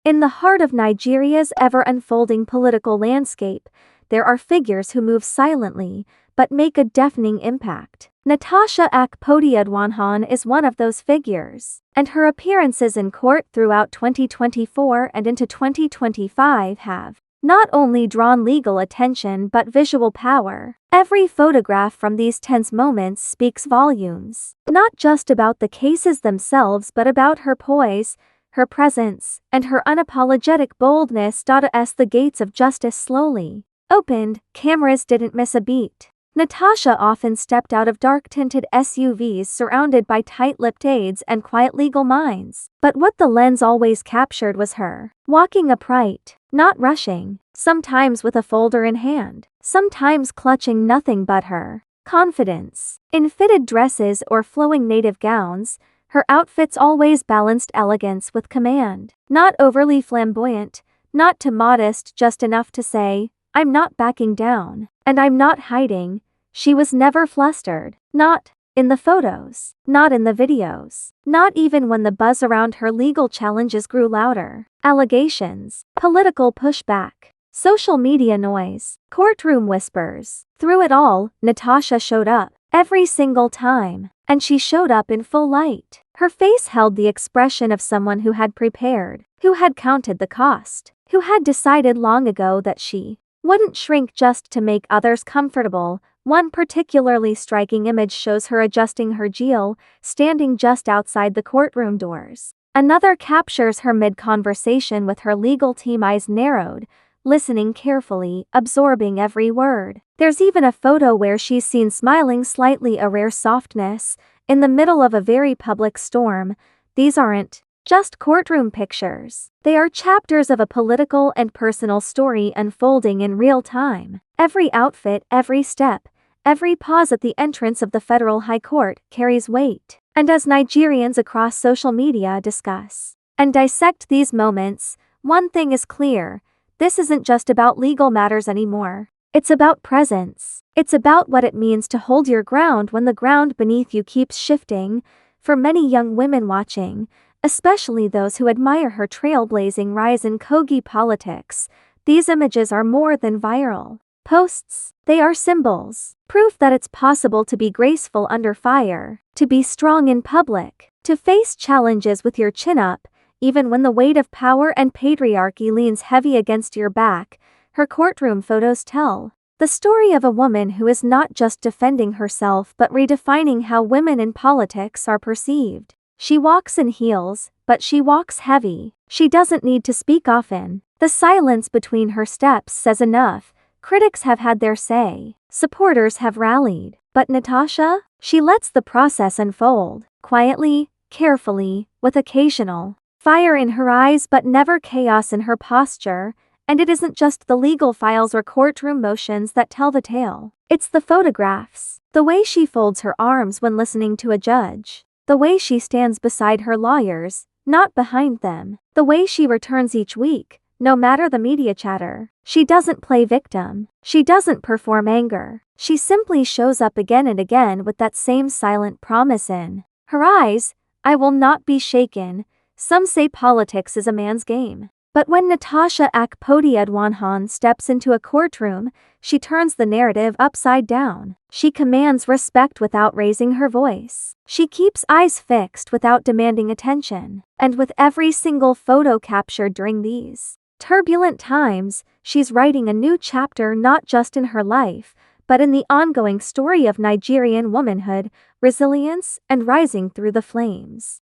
In the heart of Nigeria's ever-unfolding political landscape, there are figures who move silently, but make a deafening impact. Natasha Akpoti-Uduaghan is one of those figures, and her appearances in court throughout 2024 and into 2025 have not only drawn legal attention but visual power. Every photograph from these tense moments speaks volumes, not just about the cases themselves but about her poise, her presence, and her unapologetic boldness. As the gates of justice slowly opened, cameras didn't miss a beat. Natasha often stepped out of dark-tinted SUVs surrounded by tight-lipped aides and quiet legal minds. But what the lens always captured was her walking upright, not rushing, sometimes with a folder in hand, sometimes clutching nothing but her confidence. In fitted dresses or flowing native gowns, her outfits always balanced elegance with command. Not overly flamboyant, not too modest, just enough to say, "I'm not backing down, and I'm not hiding." She was never flustered. Not in the photos, not in the videos, not even when the buzz around her legal challenges grew louder. Allegations, political pushback, social media noise, courtroom whispers. Through it all, Natasha showed up, every single time, and she showed up in full light. Her face held the expression of someone who had prepared, who had counted the cost, who had decided long ago that she wouldn't shrink just to make others comfortable. One particularly striking image shows her adjusting her gilet, standing just outside the courtroom doors. Another captures her mid-conversation with her legal team, eyes narrowed, listening carefully, absorbing every word. There's even a photo where she's seen smiling slightly, a rare softness, in the middle of a very public storm. These aren't just courtroom pictures. They are chapters of a political and personal story unfolding in real time. Every outfit, every step, every pause at the entrance of the Federal High Court carries weight. And as Nigerians across social media discuss and dissect these moments, one thing is clear: this isn't just about legal matters anymore. It's about presence. It's about what it means to hold your ground when the ground beneath you keeps shifting. For many young women watching, especially those who admire her trailblazing rise in Kogi politics, these images are more than viral posts. They are symbols, proof that it's possible to be graceful under fire, to be strong in public, to face challenges with your chin up, even when the weight of power and patriarchy leans heavy against your back. Her courtroom photos tell the story of a woman who is not just defending herself but redefining how women in politics are perceived. She walks in heels, but she walks heavy. She doesn't need to speak often. The silence between her steps says enough. Critics have had their say. Supporters have rallied. But Natasha? She lets the process unfold, quietly, carefully, with occasional fire in her eyes but never chaos in her posture. And it isn't just the legal files or courtroom motions that tell the tale. It's the photographs. The way she folds her arms when listening to a judge. The way she stands beside her lawyers, not behind them. The way she returns each week, no matter the media chatter. She doesn't play victim. She doesn't perform anger. She simply shows up again and again with that same silent promise in her eyes: "I will not be shaken." Some say politics is a man's game. But when Natasha Akpoti-Uduaghan steps into a courtroom, she turns the narrative upside down. She commands respect without raising her voice. She keeps eyes fixed without demanding attention. And with every single photo captured during these turbulent times, she's writing a new chapter, not just in her life, but in the ongoing story of Nigerian womanhood, resilience, and rising through the flames.